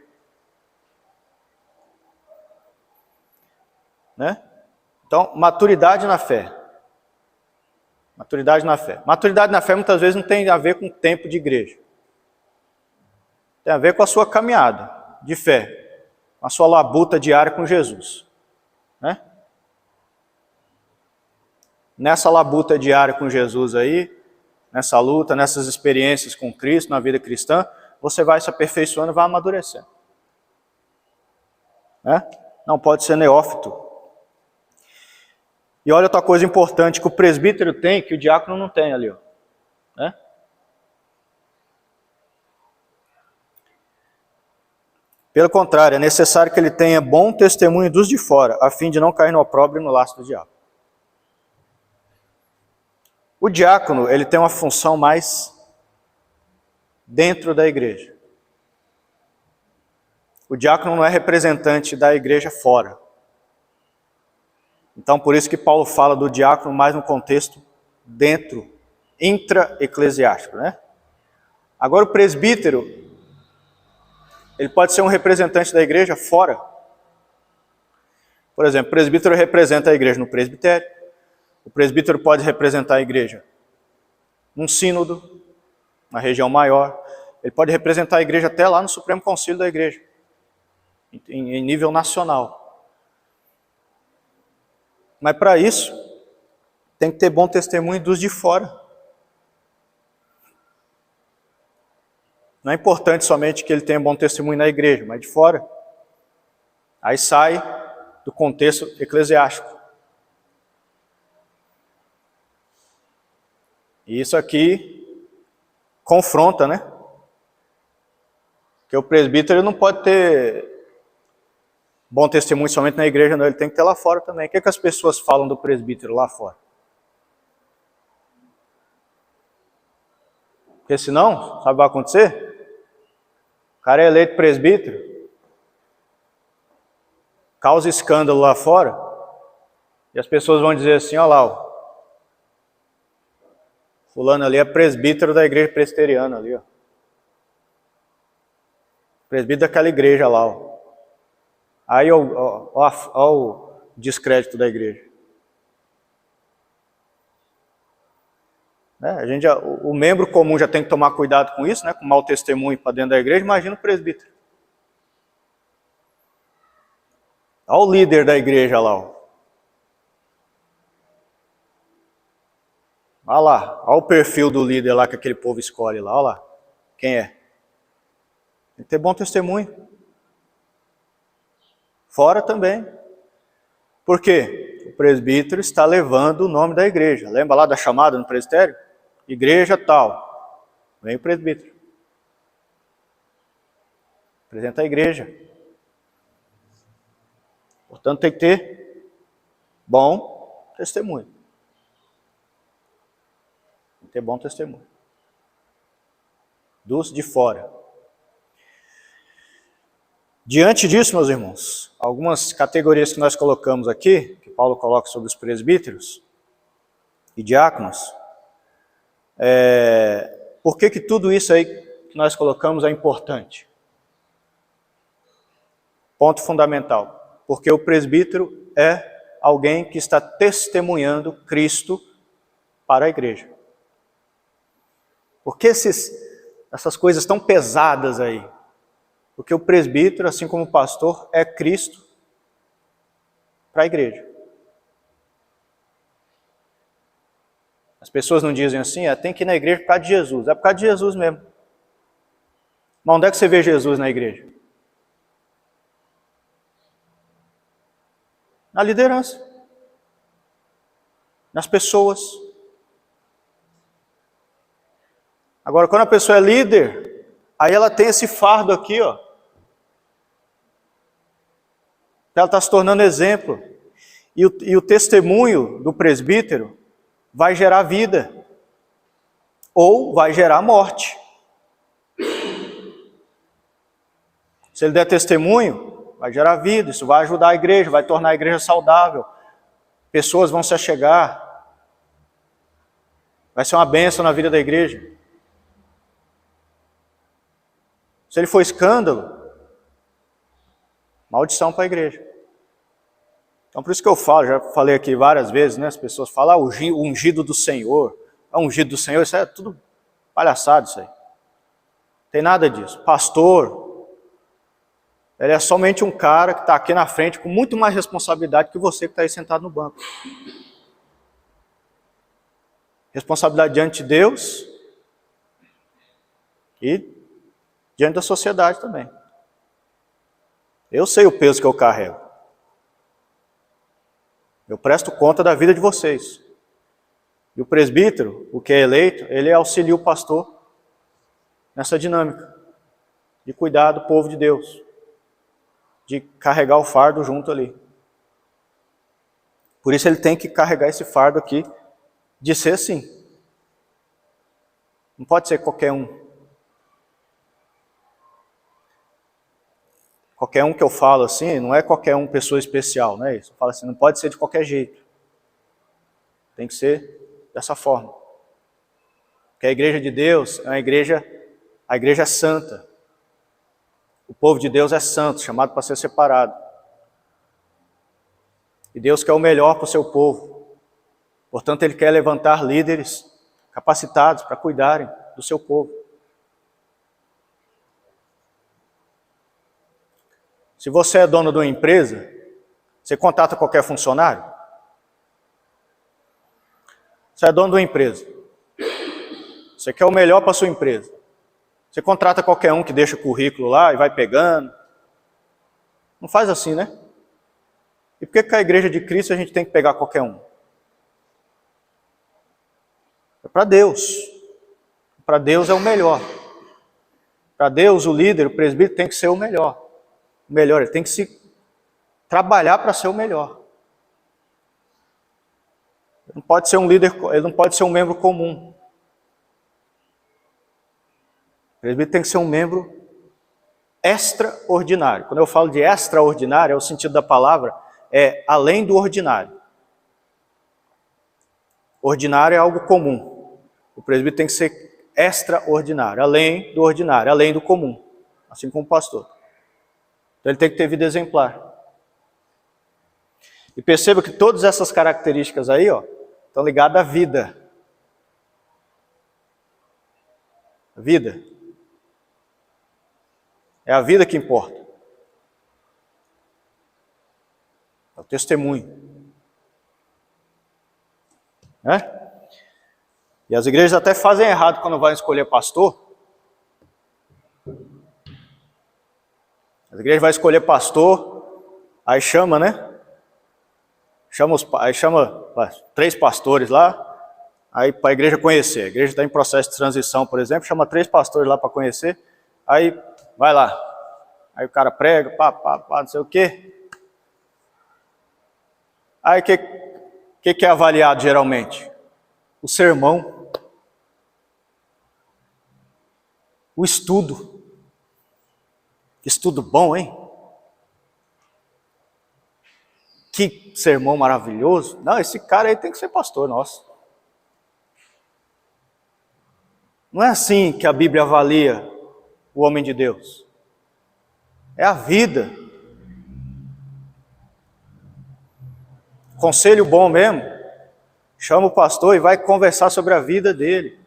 Né? Então, maturidade na fé. Maturidade na fé. Maturidade na fé muitas vezes não tem a ver com o tempo de igreja. Tem a ver com a sua caminhada de fé, com a sua labuta diária com Jesus. Né? Nessa labuta diária com Jesus aí, nessa luta, nessas experiências com Cristo, na vida cristã, você vai se aperfeiçoando e vai amadurecendo. Né? Não pode ser neófito. E olha outra coisa importante que o presbítero tem, que o diácono não tem ali. Ó. Né? Pelo contrário, é necessário que ele tenha bom testemunho dos de fora, a fim de não cair no opróbrio e no laço do diabo. O diácono, ele tem uma função mais dentro da igreja. O diácono não é representante da igreja fora. Então, por isso que Paulo fala do diácono mais no contexto dentro, intra-eclesiástico, né? Agora, o presbítero, ele pode ser um representante da igreja fora. Por exemplo, o presbítero representa a igreja no presbitério. O presbítero pode representar a igreja num sínodo, na região maior. Ele pode representar a igreja até lá no Supremo Concílio da igreja, em nível nacional. Mas para isso, tem que ter bom testemunho dos de fora. Não é importante somente que ele tenha bom testemunho na igreja, mas de fora. Aí sai do contexto eclesiástico. E isso aqui confronta, né? Porque o presbítero não pode ter bom testemunho somente na igreja, não. Ele tem que ter lá fora também. O que as pessoas falam do presbítero lá fora? Porque senão, sabe o que vai acontecer? O cara é eleito presbítero, causa escândalo lá fora, e as pessoas vão dizer assim, ó lá, ó, fulano ali é presbítero da igreja presbiteriana ali, ó. Presbítero daquela igreja lá, ó. Aí, ó o descrédito da igreja. Né? O membro comum já tem que tomar cuidado com isso, né? Com mau testemunho para dentro da igreja, imagina o presbítero. Olha o líder da igreja lá, ó. Olha lá, olha o perfil do líder lá que aquele povo escolhe lá, olha lá. Quem é? Tem que ter bom testemunho. Fora também. Por quê? O presbítero está levando o nome da igreja. Lembra lá da chamada no presbitério? Igreja tal. Vem o presbítero. Apresenta a igreja. Portanto, tem que ter bom testemunho. Tem que ter bom testemunho. Dos de fora. Diante disso, meus irmãos, algumas categorias que nós colocamos aqui, que Paulo coloca sobre os presbíteros e diáconos, por que tudo isso aí que nós colocamos é importante? Ponto fundamental. Porque o presbítero é alguém que está testemunhando Cristo para a igreja. Por que essas coisas tão pesadas aí? Porque o presbítero, assim como o pastor, é Cristo para a igreja. As pessoas não dizem assim, tem que ir na igreja por causa de Jesus. É por causa de Jesus mesmo. Mas onde é que você vê Jesus na igreja? Na liderança. Nas pessoas. Agora, quando a pessoa é líder, aí ela tem esse fardo aqui, ó. Ela está se tornando exemplo. E o testemunho do presbítero vai gerar vida. Ou vai gerar morte. Se ele der testemunho, vai gerar vida. Isso vai ajudar a igreja, vai tornar a igreja saudável. Pessoas vão se achegar. Vai ser uma bênção na vida da igreja. Se ele for escândalo, maldição para a igreja. Então por isso que eu falo, já falei aqui várias vezes, né? As pessoas falam, o ungido do Senhor. O ungido do Senhor, isso é tudo palhaçado isso aí. Não tem nada disso. Pastor, ele é somente um cara que está aqui na frente com muito mais responsabilidade que você que está aí sentado no banco. Responsabilidade diante de Deus e diante da sociedade também. Eu sei o peso que eu carrego. Eu presto conta da vida de vocês. E o presbítero, o que é eleito, ele auxilia o pastor nessa dinâmica de cuidar do povo de Deus, de carregar o fardo junto ali. Por isso ele tem que carregar esse fardo aqui de ser assim. Não pode ser qualquer um. Qualquer um que eu falo assim, não é qualquer um pessoa especial, não é isso? Eu falo assim, não pode ser de qualquer jeito. Tem que ser dessa forma. Porque a igreja de Deus é a igreja é santa. O povo de Deus é santo, chamado para ser separado. E Deus quer o melhor para o seu povo. Portanto, Ele quer levantar líderes capacitados para cuidarem do seu povo. Se você é dono de uma empresa, você contrata qualquer funcionário? Você é dono de uma empresa. Você quer o melhor para a sua empresa. Você contrata qualquer um que deixa o currículo lá e vai pegando. Não faz assim, né? E por que com a igreja de Cristo a gente tem que pegar qualquer um? É para Deus. Para Deus é o melhor. Para Deus, o líder, o presbítero tem que ser o melhor. O melhor, ele tem que se trabalhar para ser o melhor. Ele não pode ser um líder, ele não pode ser um membro comum. O presbítero tem que ser um membro extraordinário. Quando eu falo de extraordinário, é o sentido da palavra, é além do ordinário. Ordinário é algo comum. O presbítero tem que ser extraordinário, além do ordinário, além do comum. Assim como o pastor. Então ele tem que ter vida exemplar. E perceba que todas essas características aí, ó, estão ligadas à vida. A vida. É a vida que importa. É o testemunho. Né? E as igrejas até fazem errado quando vão escolher pastor. As igrejas vão escolher pastor, aí chama, né? Aí chama 3 pastores lá, aí para a igreja conhecer. A igreja está em processo de transição, por exemplo, chama 3 pastores lá para conhecer, aí vai lá. Aí o cara prega, não sei o quê. Aí o que é avaliado geralmente? O sermão, o estudo. Estudo bom, hein? Que sermão maravilhoso. Não, esse cara aí tem que ser pastor, nossa. Não é assim que a Bíblia avalia o homem de Deus. É a vida. Conselho bom mesmo. Chama o pastor e vai conversar sobre a vida dele.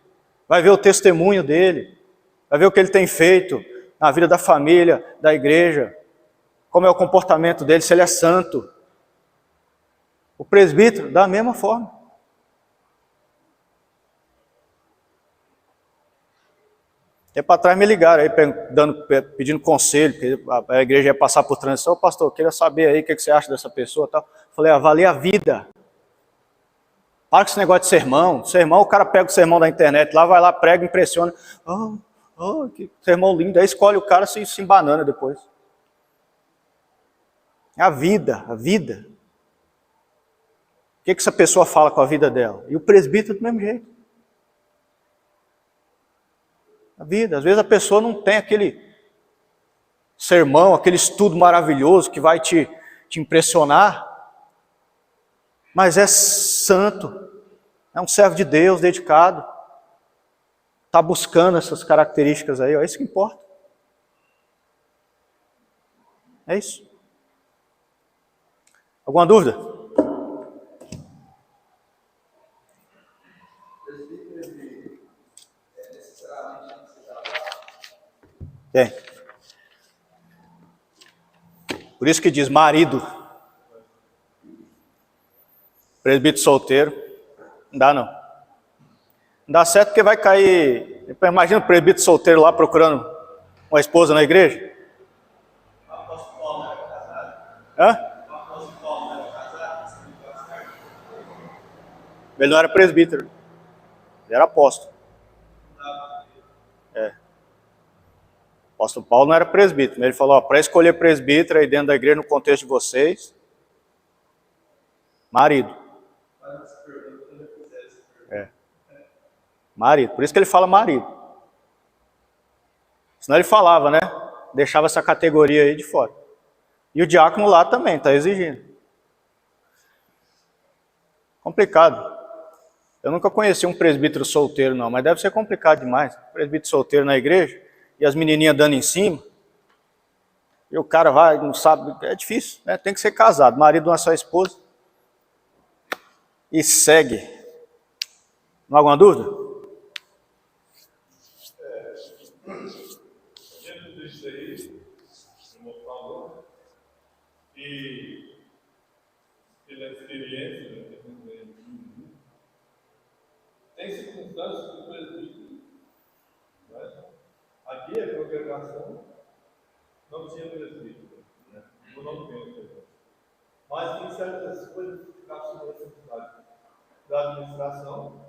Vai ver o testemunho dele. Vai ver o que ele tem feito na vida da família, da igreja. Como é o comportamento dele, se ele é santo. O presbítero, da mesma forma. Tempo atrás me ligaram aí, pedindo conselho, porque a igreja ia passar por transição. Pastor, eu queria saber aí o que você acha dessa pessoa e tal. Falei, avalie a vida. Para com esse negócio de sermão. Sermão, o cara pega o sermão da internet lá, vai lá, prega, impressiona. Que sermão lindo. Aí escolhe o cara se embanana depois. É a vida, a vida. O que essa pessoa fala com a vida dela? E o presbítero do mesmo jeito. A vida. Às vezes a pessoa não tem aquele sermão, aquele estudo maravilhoso que vai te impressionar, mas é santo, é um servo de Deus dedicado, está buscando essas características aí, é isso que importa. É isso. Alguma dúvida? Tem. Por isso que diz marido. Presbítero solteiro. Não dá não. Não dá certo porque vai cair. Imagina o presbítero solteiro lá procurando uma esposa na igreja. Hã? Ele não era presbítero. Ele era apóstolo. O apóstolo Paulo não era presbítero. Ele falou, para escolher presbítero aí dentro da igreja, no contexto de vocês, marido. Marido. Por isso que ele fala marido. Senão ele falava, né? Deixava essa categoria aí de fora. E o diácono lá também está exigindo. Complicado. Eu nunca conheci um presbítero solteiro não, mas deve ser complicado demais. Presbítero solteiro na igreja e as menininhas dando em cima. E o cara vai, não sabe, é difícil, né? Tem que ser casado, marido de uma só esposa. E segue. Não há alguma dúvida? Dentro disso aí, o irmão falou, e pela experiência, né, tem circunstâncias que o presbítero, né? Aqui a congregação não tinha presbítero, né? Eu não tenho presbítero. Mas tem certas coisas que ficavam sobre a necessidade da administração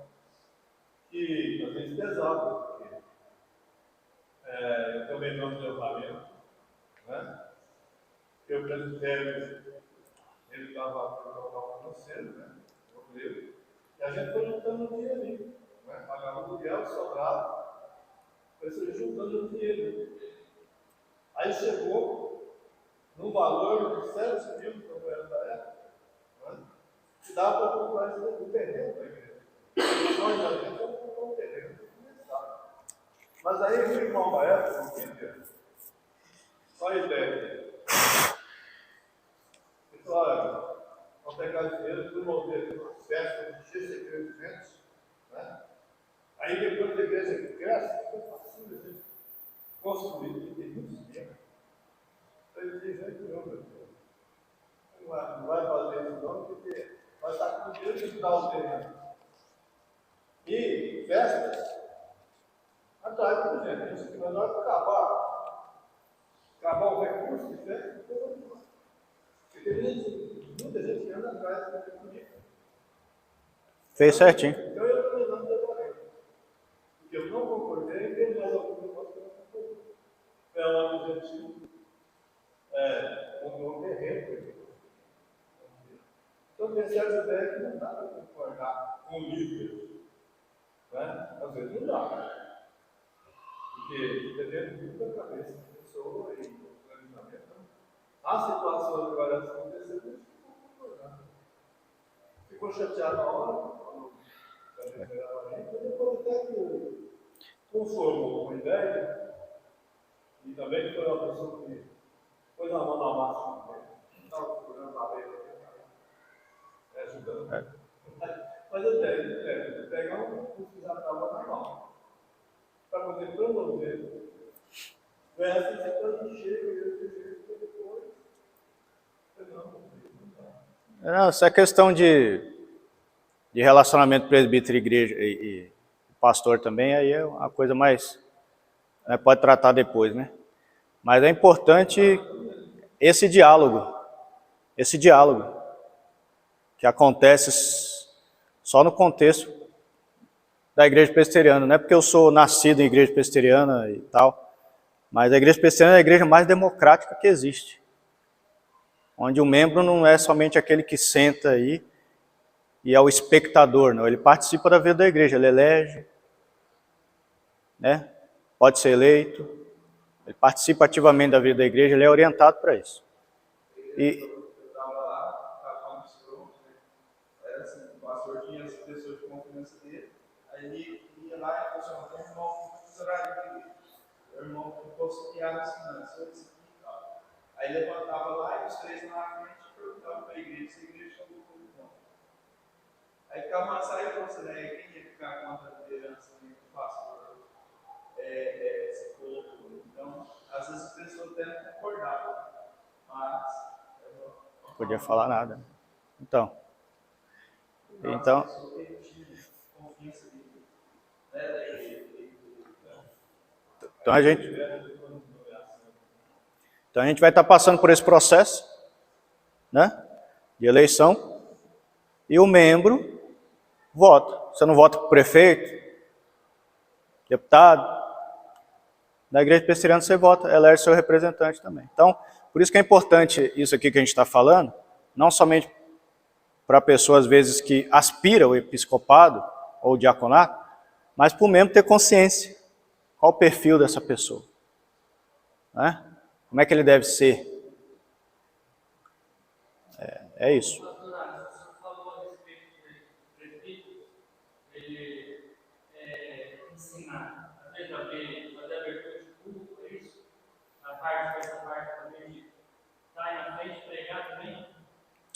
que às vezes pesavam, porque eu também não tenho orçamento, né? Porque o presbitério ele estava no local financeiro, né? E a gente foi juntando um dinheirinho, né? Pagava o aluguel, sobrava, foi se juntando um dinheirinho. Aí chegou num valor de 7 mil, que era da época, né? Que dava para comprar esse terreno para a igreja. Nós da gente vamos comprar um terreno para começar. Mas aí o irmão da época, não queria. Só a ideia. Ele falou, olha, vamos pegar dinheiro, desenvolver uma festa de GC200, né? Aí depois da igreja cresce, fica fácil a gente construir, tem muitos dinheiro. Ele diz, não vai fazer isso não, porque vai estar com o dinheiro de ajudar o terreno. E festas, atrás do gente, isso que nós vamos acabar o recurso de festa, porque muita gente que anda atrás da economia. Fez certinho. Então eu estou lembrando da corrente. Porque eu não concordei, tem mais algum negócio que eu não concordei. Foi lá no objetivo, um terreno. Então tem certas ideias que não dá para concordar com o líder. Né? Às vezes não dá. Porque depende muito da cabeça da pessoa e do planejamento. A situação que vai acontecer, a gente não concordar. Ficou chateado na hora, depois até que conformou com a ideia, e também foi uma pessoa que pôs a mão na massa também, estava procurando a lei, ajudando. Mas eu tenho pegar um curso que já estava na mão, para poder promover. Essa situação chega e eu depois. Não, essa é questão de relacionamento presbítero, igreja e pastor também, aí é uma coisa mais né? Pode tratar depois, né? Mas é importante esse diálogo que acontece só no contexto da igreja presbiteriana. Não é porque eu sou nascido em igreja presbiteriana e tal, mas a igreja presbiteriana é a igreja mais democrática que existe. Onde o membro não é somente aquele que senta aí e é o espectador, não. Ele participa da vida da igreja, ele elege, né? Pode ser eleito, ele participa ativamente da vida da igreja, ele é orientado para isso. E Eu estava lá, estava no Strong, né? Era assim, o pastor tinha as pessoas de confiança dele, aí ele ia lá e falou assim, tem um irmão que tesouraria da igreja. O irmão ficou auxiliar ensinando, isso aqui e tal. Aí levantava lá e os três lá na frente perguntavam para a igreja se a igreja chamou o irmão. Aí ficava uma saída e falou assim, né, quem ia ficar contra a liderança do pastor? Esse povo. Então, às vezes as pessoas até não concordavam, mas não podia falar nada. Então a gente vai estar passando por esse processo, né, de eleição, e o membro vota. Você não vota para o prefeito, deputado, na igreja presbiteriana você vota, elege seu representante também. Então, por isso que é importante isso aqui que a gente está falando, não somente para pessoas, às vezes, que aspiram ao episcopado ou diaconato, mas para o membro ter consciência. Qual o perfil dessa pessoa? Né? Como é que ele deve ser? É isso.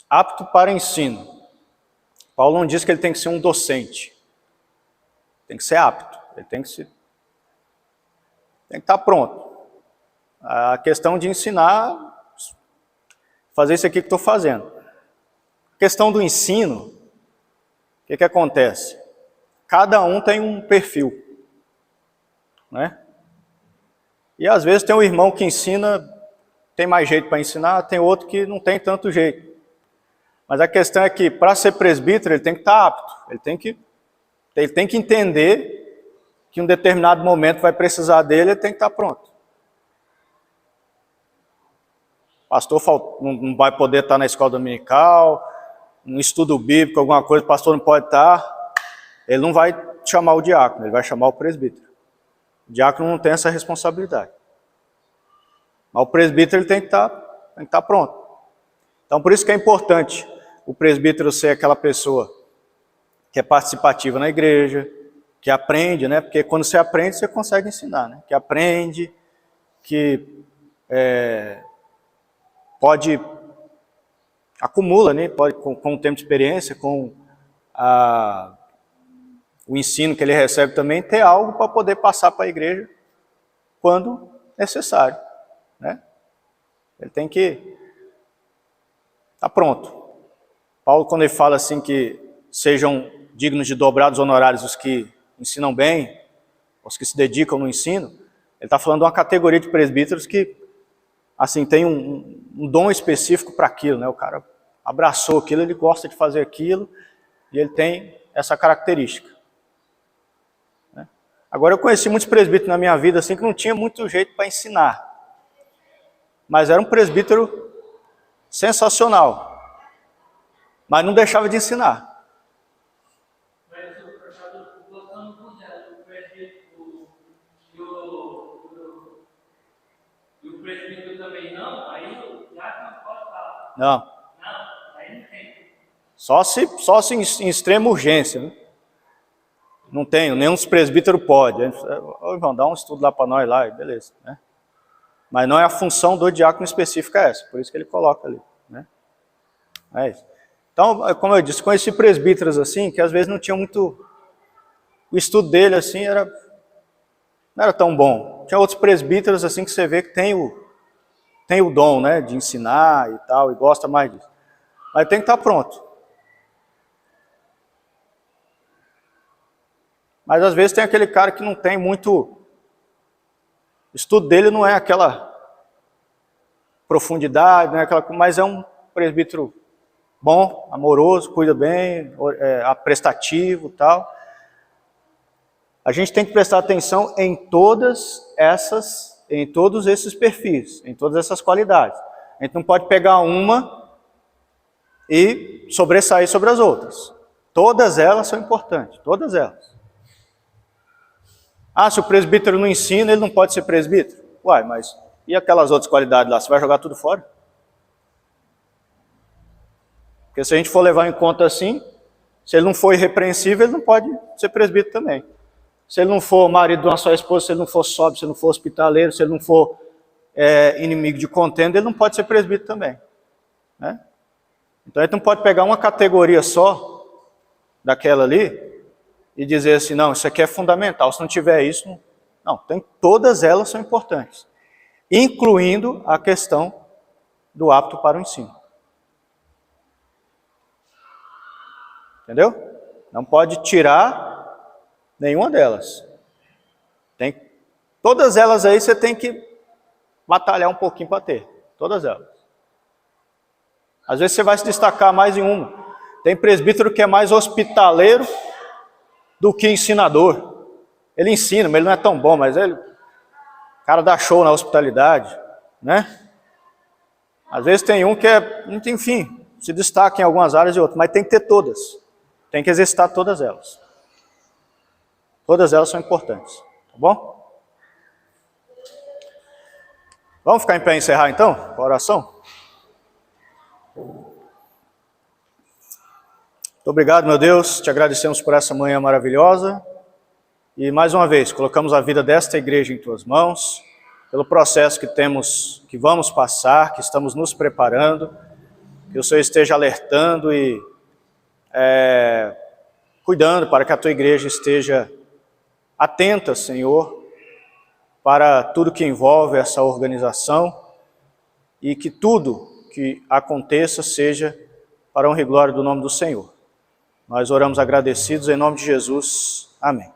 Apto para ensino. Paulo não diz que ele tem que ser um docente. Tem que ser apto. Ele tem que estar pronto. A questão de ensinar, fazer isso aqui que estou fazendo. A questão do ensino, o que acontece? Cada um tem um perfil, né? E às vezes tem um irmão que ensina, tem mais jeito para ensinar, tem outro que não tem tanto jeito. Mas a questão é que, para ser presbítero, ele tem que estar apto. Ele tem que entender que em um determinado momento vai precisar dele, ele tem que estar pronto. O pastor não vai poder estar na escola dominical, um estudo bíblico, alguma coisa, o pastor não pode estar. Ele não vai chamar o diácono, ele vai chamar o presbítero. O diácono não tem essa responsabilidade. Mas o presbítero ele tem que estar pronto. Então, por isso que é importante o presbítero ser aquela pessoa que é participativa na igreja, que aprende, né? Porque quando você aprende, você consegue ensinar, né? Que aprende, que acumula, né? Pode, com o tempo de experiência, com o ensino que ele recebe também, ter algo para poder passar para a igreja quando necessário, né? Ele tem que estar pronto. Paulo, quando ele fala assim que sejam dignos de dobrados honorários os que ensinam bem, os que se dedicam no ensino, ele está falando de uma categoria de presbíteros que, assim, tem um dom específico para aquilo, né? O cara abraçou aquilo, ele gosta de fazer aquilo, e ele tem essa característica. Né? Agora, eu conheci muitos presbíteros na minha vida, assim, que não tinha muito jeito para ensinar. Mas era um presbítero sensacional. Mas não deixava de ensinar. Mas o pastor não considera o presbítero e o presbítero também não, aí o diácono não pode falar. Não. Não, aí não tem. Só se em extrema urgência. Né? Não tenho, nenhum dos presbíteros pode. Ô, irmão, dá um estudo lá para nós lá, beleza. Né? Mas não é a função do diácono específica essa, por isso que ele coloca ali. Né? É isso. Então, como eu disse, conheci presbíteros assim, que às vezes não tinham muito... O estudo dele, assim, não era tão bom. Tinha outros presbíteros, assim, que você vê que tem o dom, né, de ensinar e tal, e gosta mais disso. Mas tem que estar pronto. Mas às vezes tem aquele cara que não tem muito O estudo dele não é aquela profundidade, não é aquela, mas é um presbítero bom, amoroso, cuida bem, prestativo e tal. A gente tem que prestar atenção em todos esses perfis, em todas essas qualidades. A gente não pode pegar uma e sobressair sobre as outras. Todas elas são importantes, todas elas. Ah, se o presbítero não ensina, ele não pode ser presbítero? Uai, mas e aquelas outras qualidades lá? Você vai jogar tudo fora? Porque se a gente for levar em conta assim, se ele não for irrepreensível, ele não pode ser presbítero também. Se ele não for marido de uma só esposa, se ele não for sóbrio, se ele não for hospitaleiro, se ele não for inimigo de contenda, ele não pode ser presbítero também. Né? Então a gente não pode pegar uma categoria só daquela ali e dizer assim, não, isso aqui é fundamental, se não tiver isso... Não, todas elas são importantes, incluindo a questão do apto para o ensino. Entendeu? Não pode tirar nenhuma delas. Todas elas aí você tem que batalhar um pouquinho para ter. Todas elas. Às vezes você vai se destacar mais em uma. Tem presbítero que é mais hospitaleiro do que ensinador. Ele ensina, mas ele não é tão bom, mas o cara dá show na hospitalidade, né? Às vezes tem um que enfim, se destaca em algumas áreas e outras, mas tem que ter todas. Tem que exercitar todas elas. Todas elas são importantes, tá bom? Vamos ficar em pé e encerrar então, com a oração? Muito obrigado, meu Deus, te agradecemos por essa manhã maravilhosa. E mais uma vez, colocamos a vida desta igreja em tuas mãos, pelo processo que vamos passar, que estamos nos preparando, que o Senhor esteja alertando e cuidando para que a tua igreja esteja atenta, Senhor, para tudo que envolve essa organização e que tudo que aconteça seja para a honra e glória do nome do Senhor. Nós oramos agradecidos em nome de Jesus. Amém.